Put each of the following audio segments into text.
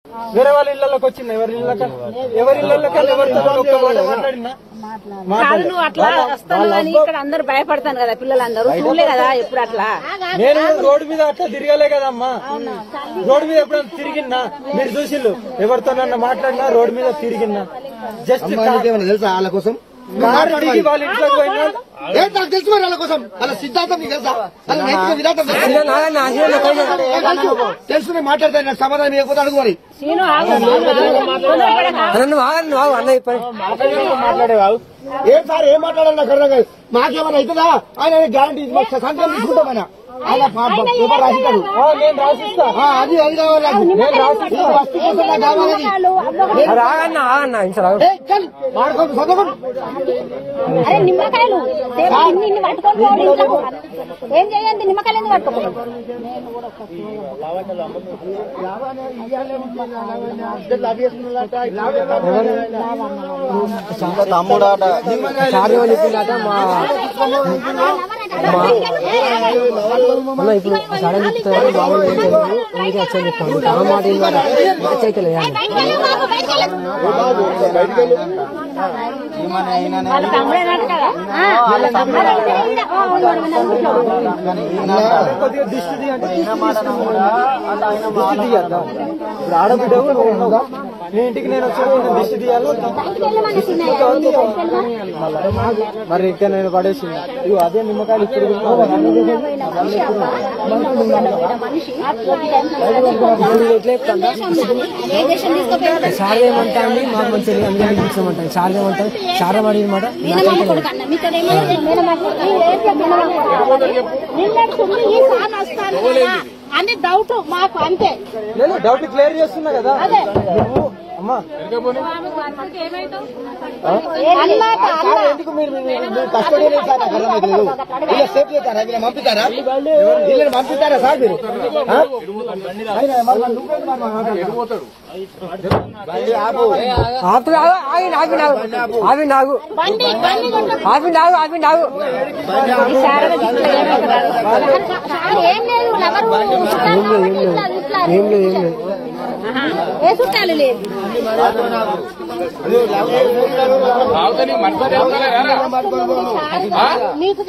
వేరే వాళ్ళ ఇళ్లలోకి వచ్చింది. ఎవరి ఇళ్లలోకి మాట్లాడినా నువ్వు అట్లా వస్తాను అని ఇక్కడ అందరు భయపడతాను కదా, పిల్లలందరూ చూడలే కదా ఎప్పుడు అట్లా. నేను రోడ్డు మీద అట్లా తిరగలే కదమ్మా, రోడ్డు మీద ఎప్పుడైనా తిరిగినా మీరు చూసిళ్ళు, ఎవరితోనన్నా మాట్లాడినా రోడ్డు మీద తిరిగినా. జస్ట్ తెలుసా వాళ్ళ కోసం కారు దిగి వాళ్ళ ఇంట్లోకి పోయినా నాకు తెలుసు మరి వాళ్ళ కోసం వాళ్ళ సిద్ధాంతం నీకు తెలుసా, వాళ్ళ నైతిక విధానం తెలుసు. నేను మాట్లాడతాను, సమాధానం ఇవ్వకపోతే అడుగు మరి. ఏం సార్ ఏం మాట్లాడాలి నాకు అర్థం కాదు. మాకేమైనా అవుతుందా? ఆయన గ్యారంటీ సంతకం తీసుకుంటామన్నా ఆయన పేపర్ రాసిస్తాడు. నేను రాసిస్తా, అది అది కావాలి నాకు. మాడుకోండి చదవకండి. నిమ్మకాయలు ఏం చేయండి, నిమ్మకాయలు ఎందుకు పట్టుకోండి. తమ్ముడాట ఇప్పుడు సడన్ చెప్తారు బాబు చెప్పాను మాట చైతలే ఆడబిడ్డ నీ ఇంటికి నేను వచ్చాను, దిష్టి తీయాలి మరి ఇంకా నేను పడేసింది. అదే నిమ్మకాయలు ఇప్పుడు శారదేమంటా అండి మాకు మంచిగా అనిపించమంటాను. శారదేమంటాను శారద అడిగిన అని డౌట్ మాకు అంతే. నేను డౌట్ క్లియర్ చేస్తున్నా కదా. అమ్మా ఎందుకు మీరు కస్టడీ సేఫ్ చేస్తారా? వీళ్ళని పంపిస్తారా? వీళ్ళని పంపిస్తారా సార్ మీరు? ఏం లేదు ఏ చుట్టాలు లేదు. నీకు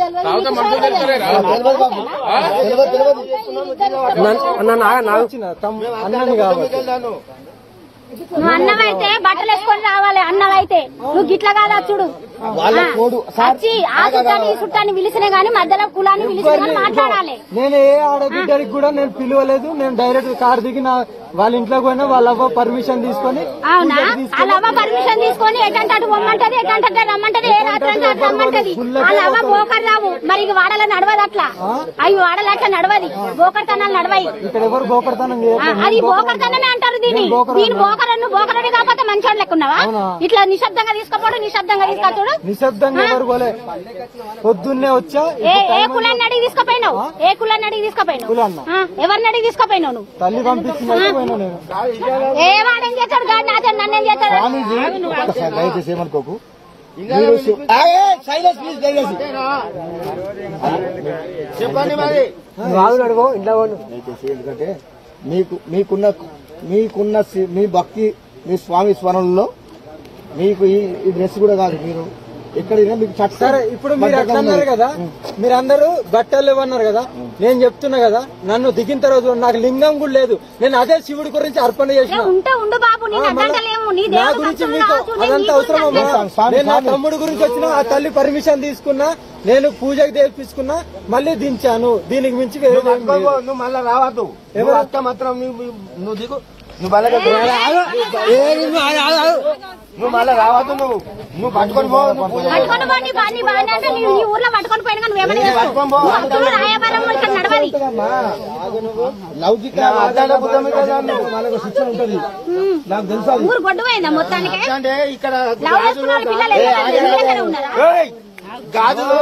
అన్నని కాబట్టి నువ్వు అన్నమైతే బట్టలు వేసుకొని రావాలి. అన్నమైతే నువ్వు గిట్ల కాదా చూడు, వచ్చి ఆ చుట్టాన్ని ఈ చుట్టాన్ని పిలిచినా గానీ మధ్యలో కులాన్ని పిలిచినా గానీ మాట్లాడాలి. నేను ఏ ఆడబిడ్డకి కూడా నేను పిలవలేదు. నేను డైరెక్ట్ కార్ దిగి వాళ్ళ ఇంట్లోకి పోయినా వాళ్ళ అవ్వ పర్మిషన్ తీసుకొని. అవునా? వాళ్ళ అవ్వ పర్మిషన్ తీసుకొని ఎటంటే అటు పొమ్మంటది, ఎటంటే రమ్మంటది, ఏ రాత్రి అంటే అటు రమ్మంటది. వాళ్ళ అవ్వ బోకర్ రావు. మరి వాడల నడవదు అట్లా. అవి వాడలు అట్లా నడవది, బోకర్తనాలు నడవాయి. ఇక్కడ ఎవరు బోకర్తనం అది బోకర్తనమే అంటారు దీన్ని. దీని బోకరన్ను బోకరని కాకపోతే మంచోడు లెక్కున్నావా? ఇట్లా నిశ్శబ్దంగా తీసుకుపోవడం, నిశ్శబ్దంగా తీసుకొచ్చాడు. నిశ్శబ్దంగా ఎవరు పోలే, పొద్దున్నే వచ్చా. ఏ కులాన్ని అడిగి తీసుకుపోయినావు? ఏ కులాన్ని అడిగి తీసుకుపోయినావు? ఎవరిని అడిగి తీసుకుపోయినావు నువ్వు? తల్లి పంపించిన ఏ వాడేం చేస్తాడు కాదు, నాతో నన్నేం చేస్తాడు? దయచేసి ఏమనుకోకు. చెప్పండి మరి అడుగు ఇంట్లో. ఎందుకంటే మీకున్న మీ భక్తి, మీ స్వామి స్మరణలో మీకు ఈ డ్రెస్ కూడా కాదు. మీరు ఎక్కడైనా మీకు సరే. ఇప్పుడు మీరు అట్లా అన్నారు కదా, మీరందరూ బట్టలు ఇవ్వన్నారు కదా. నేను చెప్తున్నా కదా, నన్ను దిగిన తర్వాత నాకు లింగం కూడా లేదు. నేను అదే శివుడి గురించి అర్పణ చేసిన. నా గురించి మీకు అదంతా అవసరం అమ్మా. నేను నా తమ్ముడు గురించి వచ్చిన, ఆ తల్లి పర్మిషన్ తీసుకున్నా, నేను పూజకి తెప్పించుకున్నా, మళ్ళీ దించాను. దీనికి మించి నువ్వు మళ్ళా రావద్దు. ఎవరు మాత్రం నువ్వు దిగు. నువ్వు మళ్ళా రావద్దు. నువ్వు పట్టుకొని లౌకిక శిక్షణ ఉంటుంది నాకు తెలుసా. అంటే ఇక్కడ గాజులు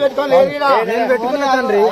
పెట్టుకోలేదు. నేను పెట్టుకున్నా తండ్రి.